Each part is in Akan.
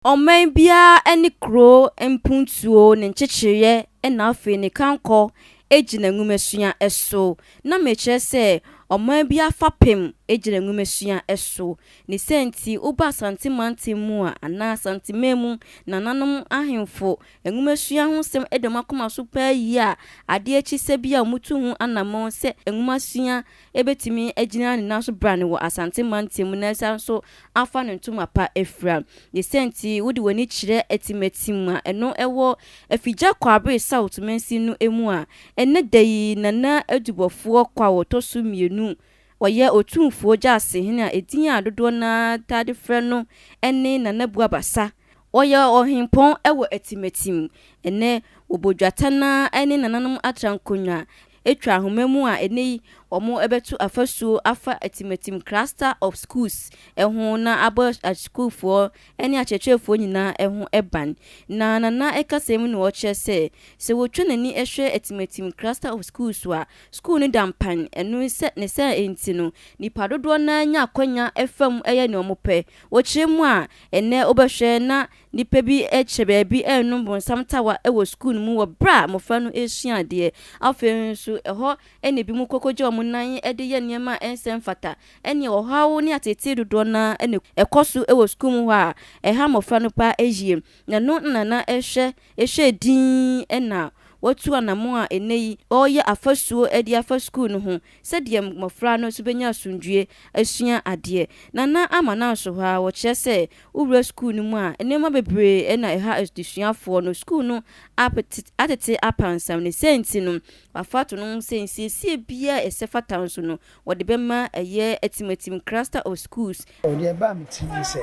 Oman bia ene kro empuntuo ne nchechire na afi ne kanko ejina nwumesua eso na meche se oman bia fapem ejina nwumesua eso ne senti uba santimanti mu ana santimemu na nanom ahemfo nwumesua ho sem edemakoma so pa yi a ade echi se bia mutu hu anamon se nwumasua ebetimi ejina ne naso brane wo asantimanti mu na sanso afa ne ntuma pa efra ne senti wodi wani kire etimetim a eno ewo afija kwabre south mensi no emu a ene dayi nana adubofo kwa wotosu mienu oye Otumfuo Gyaasehene a edin a dodo na tade frɛ no ene nana Buabasa oye ohimpon ewo etimetim ene obodwata na ene nananom atrankonwa etwa ahomemu a ene omo ebetu afasu afa etimetim cluster of schools eho na abo school for ene achechefo nyina eho eban na nana ekasem no oche se wotwe nani ehwe etimetim cluster of schools wa school ni dampan eno se ne se enti no nipa dodo na nya akonya efam eye ne omope wochiremu a ene obehwe na nipa bi echebe bi enu bonsam tawa ewo school mu wo bra mofa no esua de afensu eho ene bi mu kokoje munan ede ye niema ensem fata ene ohawo ni atete dodo na ene ekosu ewo school mu ha eha mofa no pa ejie na no nana ehwe din ena watu anamo a eneyi oye afasuo edi afa school no ho sede mofra no so benya asundue asua ade nana amana so ha wo kyese owura school no mu a enema bebre ena eha esuafo no school no atete apansam ne senti no afato no sensi bia esefata so no wode bema eye etimetim cluster of schools ode ba mitimi se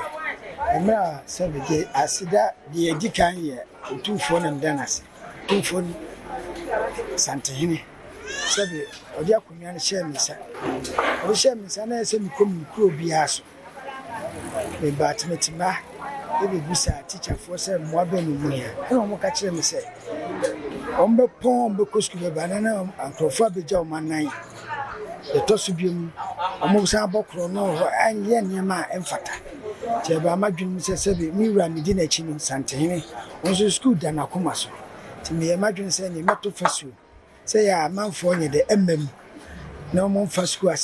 emra sebege asida de edikan ye Otumfuo na mdanase Otumfuo Gyaasehene sabe odi akonya ne shemisa o shemisa na ese mikomi kro bia so be batmetima e be busa teacher for say mo ba no mu ya e mo ka kire me say ombe pon be kosku be banana ankrofo abeja o manan e to so biom omo sa bokro no ho anye niema emfata je ba madwun se sebe mi wura mi di na chi no Gyaasehene onso school da na koma so ti me madwun se ni meto fasu se ya manfo nye de emem na mo mfa school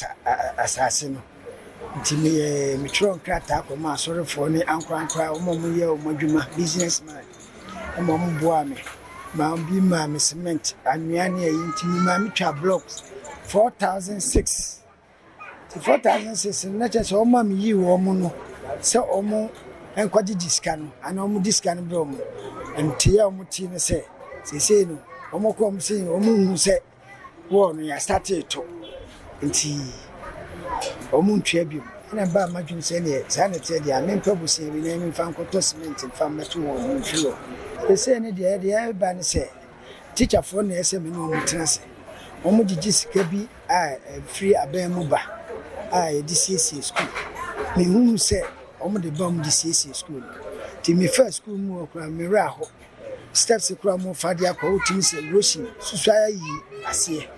asase no ti me tron krata akoma asorefo ni ankwankwa mo ye o madwuma businessman mo boa me ma bi ma me cement anwea ne yi ti ma me twa blocks 4006 ti 4006 na che so ma me yi wo mo no se o mo enkwaji diska no ana o mo diska no bro mo enti ya o mo ti ne se no omo kom sin omo hu se wo no ya start to nti omo ntwa bi na ba madwun se ne sanete dia mempa busia bi na mi fa nkoto cement fa meto wo nfilo se ne dia ba ne se teacher for na ese me no mutrase omo gigi sika bi a free aban mu ba a e DCC school me hu se omo de ba mu DCC school ti me first school mu okra me ra ho steps kura mo fadi akwa otimi se roshi susaya yi ase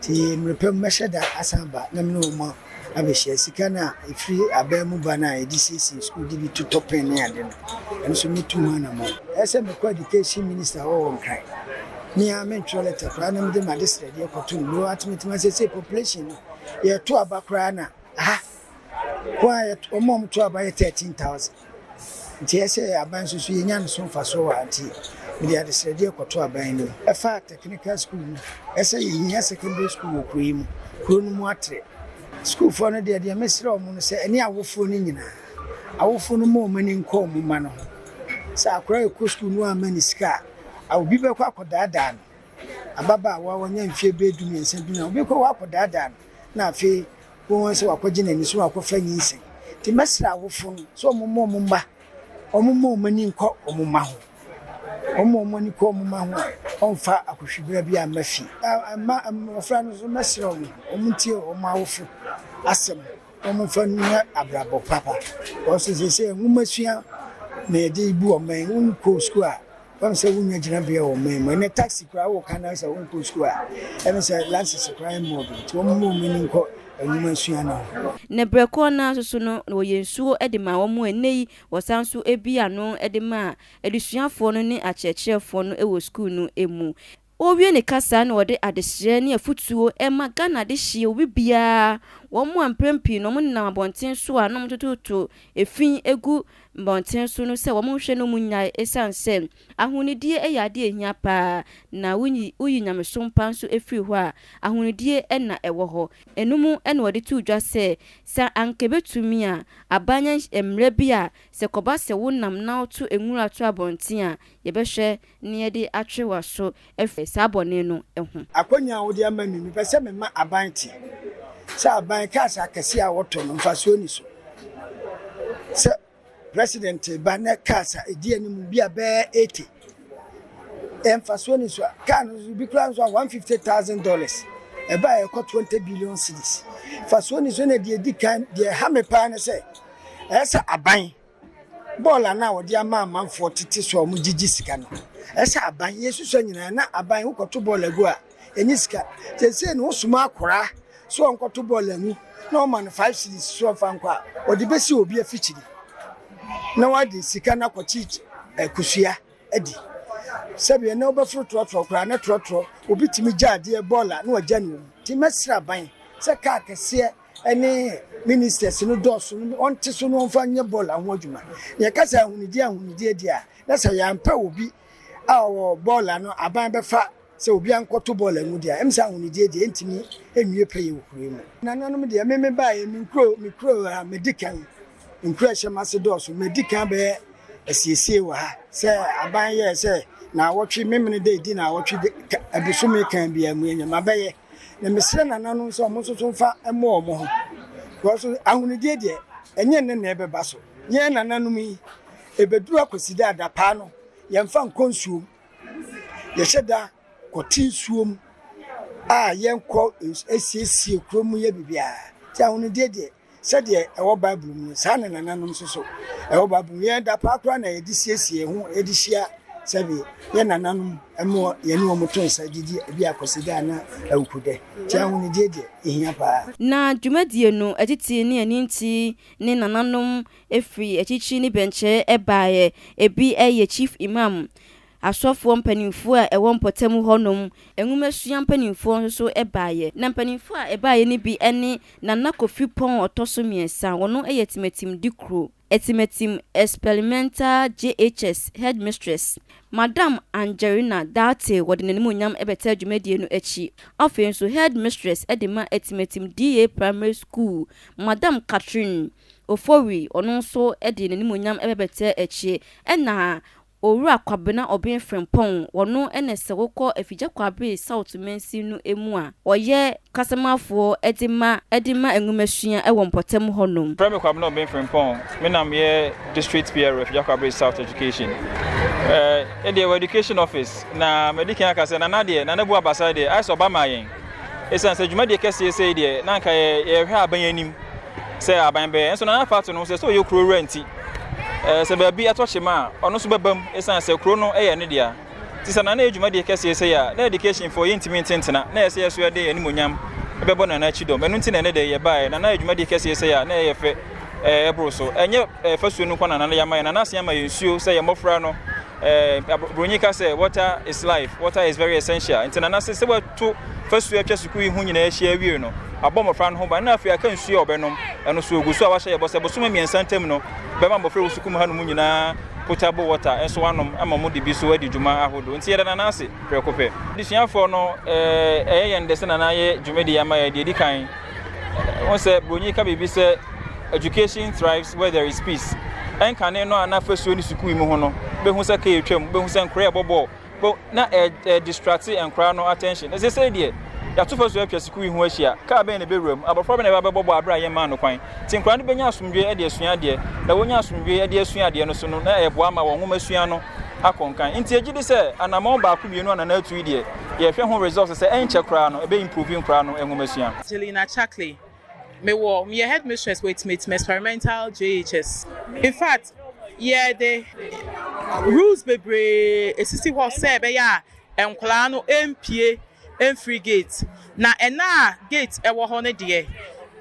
ti mrepem mesheda asamba na me no mo abehia sika na free abamu bana DCC school di to top en ya de no enso mitu na mo ese me kwa education minister wo nkran ni a me ntro letter kra na me de ma district de kwato no atimitima se population ye to abakra na kwa omom to abaye 13000 nti ese aban so ye nya no so fa so wa anti me de district de kwato aban no e fa technical school ese ye secondary school okroyi mu kro no mu atre school for no de mesre o mu no se eni awofo ni nyina awofo no mo mani nko mu ma no sa akra e school no amani sika awbi be kwa akodada no ababa wa wonya mfie be dum yense bi na obi kwa akodada no na afi won se wakoje nani so wakofa nyinse ti mesre awofo no so mo mba omo mani nko omo ma ho omo mani ko omo ma ho onfa akohwibira bi amafi afra no so mesre omo tie omo awofo asem omo fa nua abrabo papa o se ngumasua na de ibu omen unko school a wam se wunya gina bia omen na taxi kra wo kana se unko school a em se lances kra mo bi to omo mani nko enwumasua no ne breko na so no wo yensuo de ma wo mu enei wo sanso ebia no de ma edusuafo no ne akyerɛkyerɛfo no wo school no emu owie ne kasa na wode adehye ne afutuo ema Ghana de hye obi bia wo mu amprempi no mu na abonten so a no mtototo efin egu mbonten so no se wo mu hwe no mu nya esanse ahonidie eyade ehia pa na uyi nyamesompa so efiri ho a ahonidie na ewo ho enumu na wode tu dwa se sa ankebetumi a abanya emre bia se koba se wonam na oto enwura to abonten a yebehwe ne yede atwewa so efe sabone no ehu akonya wode amami mi pese me ma abanti sa aban kasa akese a woto no mfaso ni so se president bana kasa edi anim bia be 80 emfaso ni so kan bi kran so $150,000 eba e ko 20 billion cedis faso ni so na de edi kan de ha me pa ne se esa aban bola na wode ama amanfo tete so mu gigi sika no esa aban yesu so nyina na aban wo koto bola gu a enyi sika se no suma akora so onkoto bola nu na o man 5 cedis so fa nkwa odi besi obi afichiri na wadi sika na kwachi kusua edi sabe na obafuru trotro kra na trotro obi timi jade bola na wagya ne ti mesra ban se ka kese ene ministers no doso on ti so no mfa nye bola ho adwuma ye kasa ahunidi dia na se ya mpa obi awo bola no aban befa se obi ankoto bola mu dia emsa ahunidi dia ntimi enwie peye wokure mu nananom dia me ba ye mikro medican nkreshe masedoso medican be asiesie wa ha se aban ye se na wotwe memene de di na wotwe abusumi kan bia mu enya mabaye na mesre nananom so mo so mfa emo omo ho because ahunidi de enye ne na ebeba so ye nananom yi ebeduru akosida adapa no ye mfa nkonsuom ye hyeda koti suom a ye nko esiesie kromu ye bibia ti ahunidi de sɛdeɛ ɛwɔ bible mu saa ne nananom so ɛwɔ bible yɛ da pa kora na yɛde siesie ho yɛde hyia sɛbe yɛ nananom ɛmo yɛne wɔ moto nsa gidi bi akɔsida na awukude tia ho ne deɛ ehia pa na dwumadie no atiti ne aninti ne nananom efiri achichi ne benche ebaaye ebi ɛyɛ chief imam asofo mpanimfo a ewon potem honom enwumasua mpanimfo nso ebaaye na mpanimfo a ebaaye ni bi ene na nakofi pon otoso miensa wono eyetimetim dikro etimetim experimental JHS headmistress Madam Angelina Date wode nanim onyam ebeta adwumadie no achi afen nso headmistress edema etimetim DA primary school Madam Catherine Ofori ono nso ede nanim onyam ebeta achi ena Owura kwabena obin frempon wono enese wokọ afigya kwabe South Mensi no emu a oye kasamafo edima enwumasua ewo mpotem honom Prime kwabena obin frempon me nam ye district PR afigya kwabe South Education the education office na medical akase na de na Buabasa de I so ba mayen esan se dwuma de kese ese de na nka ye hwe aban anim se aban be enso na fato no se so ye kuro renti se ba bi atochema ono so bebam esan se kuro no eye ne dia ti sana na edwuma de kese ese ya na education for yintimi ntentena na ese yeso de animonyam ebebo na na chidom enu ntina ne de ye bae na edwuma de kese ese ya na ye fe ebro so enye fasuo no kwana na ya maye na ase ya maye nsuo se ye mofra no Brunika say water is life, water is very essential. Ntina se we to fasuo atwa sukuu hu nyina ahia wie no abomofra no ho ba na afia kan nsuo obenom eno so ogusu a wa hye bose bosoma miensantem no bema mofra sukuu mu hanu nyina potable water enso wanom ama mo de bi so adi dwuma ahodo nti yeda na ase prekope disuafo no yende se na ye dwumedi ya ma ye de kan won se Brunika bebi se education thrives where there is peace enkane no ana fasuo ni sukuu mu ho no behu se ka etwam behu se nkra ebobo na distract enkra no attention as say there ya to fasuo atwa sukuu ho ahia ka be na bewuram abofo be na bebobo abra ye ma no kwan ti nkra no benya asomdwe e de asua de na wonya asomdwe e de asua de no so no na ebo ama won ho asua no akonkan nti agidi se anamon ba ku mienu ana na atu de ye hwe ho results se enche kra no e be improving kra no enho asua Angelina Chackley me headmistress with me experimental JHS. In fact, yeah, the rules bebre esisi ho se be ya enkwala no MPA free gate na ena gate e wo ho ne de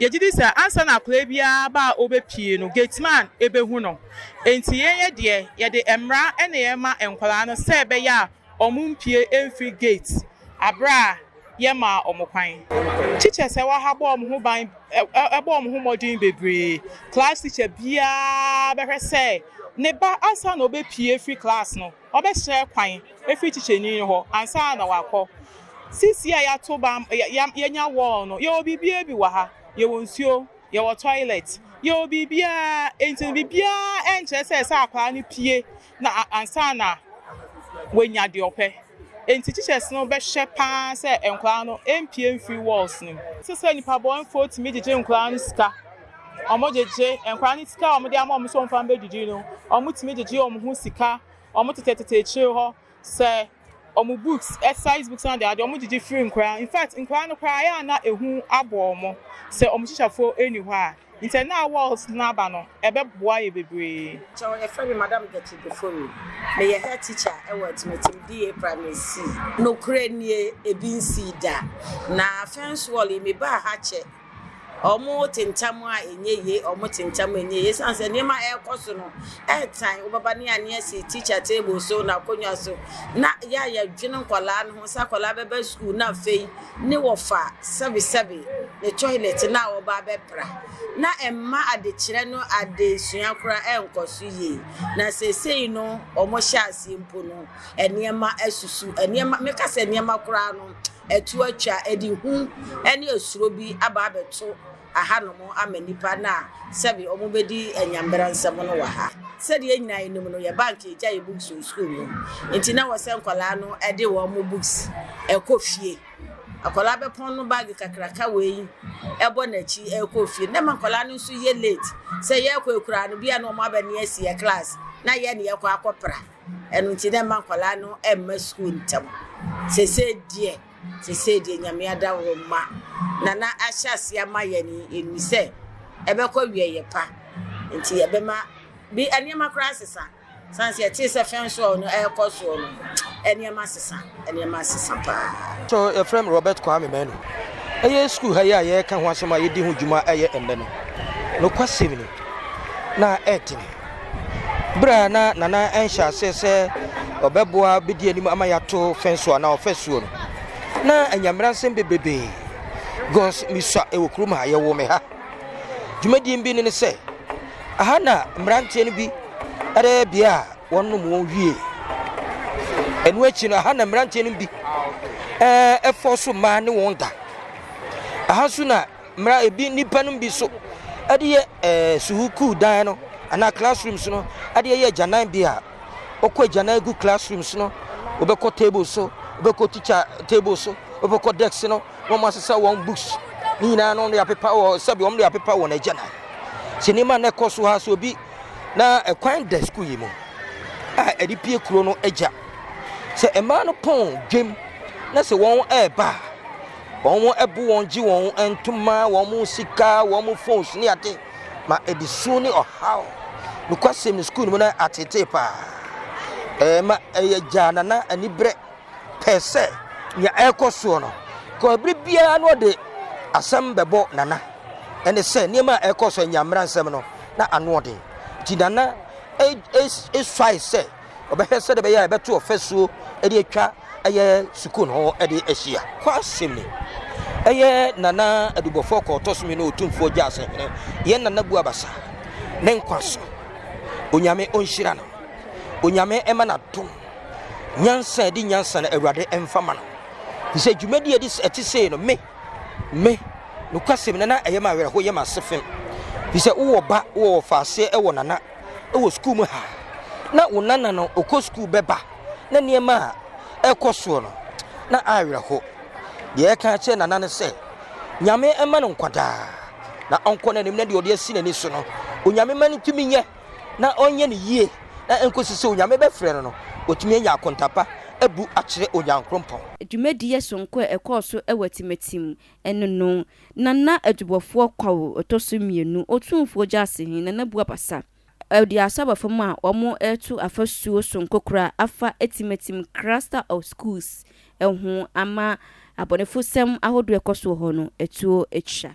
yɛgye sɛ ansa na akora bia ba obepie no gateman ebehu no enti yɛyɛ deɛ yɛde emra ene yɛma enkwala no sɛ ɛbɛyɛ a ɔmompie emfiri gate abra yɛma ɔmokwan teacher sɛ wahabo ɔmo ho ban ɛbɔ ɔmo ho modern bebree class teacher bia bɛhwɛ sɛ ne ba ansa na obepie free class no ɔbɛhyɛ kwan efiri teacher ni hɔ ansa na wakɔ sisi a yato ba yɛnya wall no yɛwɔ bibia bi wɔ ha yɛwɔ nsuo yɛwɔ toilet yɛwɔ bibia enti bibia ɛnkyerɛ sɛ akwa no pie na ansa na wenya de ɔpɛ enti teachers no bɛhwɛ paa sɛ nkwa no empie mfiri walls no sɛ nipa bɔnfo timi gyegye nkwa no sika ɔmo gyegye nkwa no sika ɔmo de ama ɔmo so mfa mbɛdidi no ɔmo timi gyegye ɔmo ho sika ɔmo tete akyire hɔ sɛ ɔmo books exercise books na de ade ɔmo gyegye free nkwa in fact nkwa no kra ya na ehu abɔ ɔmo sɛ ɔmo hyehyɛfo eni hɔ a nti na walls na aba no ɛbɛboa yɛ bebree so e friend madam get before me me head teacher e wɔ timetim DA primary C no kure nie ebi nsi da na fence wall me ba ha che omo tentam a enye ye omo tentam enye ye sanse niema e koso no e tan obaba ne ane ase teacher table so na konwa so na ya dwene nkwala no ho sa kwala beba school na fei ne wofa 77 the toilet na oba bepra na emma ade kire no ade sua kora enkoso ye na sesei no omo hya ase mpo no eniema asusu eniema meka se eniema kora no etu atwa edi hu ene asuro bi aba abeto ahano mo amanipa na sebe omubedi enyambera nsem no wa ha sede nyina enum no ye bank eja ye books school no enti na wose nkwala no ede wo mo books ekofie akwala be pon no bag kakraka weyi ebo na chi ekofie na mankwala no nso ye late se ye kwekura no bia no mo abani asi ye class na ye ne ye kwa akopra enu nti na mankwala no emma school ntam sese die nyame ada wo ma na ahyase amaye ni enu se ebekọ wie ye pa nti ye be ma bi aniema kra sesa sanse ti se fence no ekoso no aniema sesa pa so your friend Robert Kwame Menu eye school ha ya ye ka ho asema ye di ho dwuma eye ende no kwasem ni na etini bra na nana enhya se obeboa bedi anim ama yato fence na ofesuo no na anyamransem bebebe gos miswa ewokrum ha ye wo me ha dwumadi mbi ne se aha na mrantie no bi ere bia wonnom won wie enu achi no aha na mrantie no bi efoso ma ne won da aha so na mra ebi nipa no bi so ade ye suhuku dan no ana classrooms no ade ye janan bia okọ janan gu classrooms no obekọ table so obekọ teacher table so obekọ desk no won masesa won books ni na no ya paper o sabi won ya paper won agana sinima na ekoso ha so bi na ekwan desk yi mu a edi pie kuro no agya se ema no pon dwem na se won eba won ebu won gi won entuma won sika won phones ni ate ma edi su ni ohaw no kwasem ni school mu na atete pa ma jana na anibre pese ya ekoso no ko bibia no de asem bebo nana ene se niema ekoso nyamra nsem no na ano de ti nana swai se obehese de be ya beto ofesuo e de atwa eye school no e de ahia kwasem ni eye nana adubofo ko tosumi no Otumfuo Gyaasehene ye nana Buabasa ne nkwaso onyame onhyira no onyame ema na dum nyansa di nyansa na awurade emfama no ise dwumadi edi etise no me no kwasem na eyema were ho yema sefem ise wo ba wo faase e wo nana e wo school mu ha na wo nana no okọ school beba na niema ekoso no na awere ho de ka che nana ne se nyame ema no nkwada na onko na nim na de odi asi nani so no onyame ma no tumi nye na onye ne yie na enkosise onyame be frɛ no otumi anya akontapa ebu akyere onyankrompon dwumadi yesonko ekoso ewatimetim enno nana adubofo kwawo otoso mienu Otumfuo Gyaasehene na Buabasa odi asaba fam a omo etu afasuo sonko kura afa etimetim cluster of schools ehu ama abonefo sem ahodo ekoso ho no etuo etwa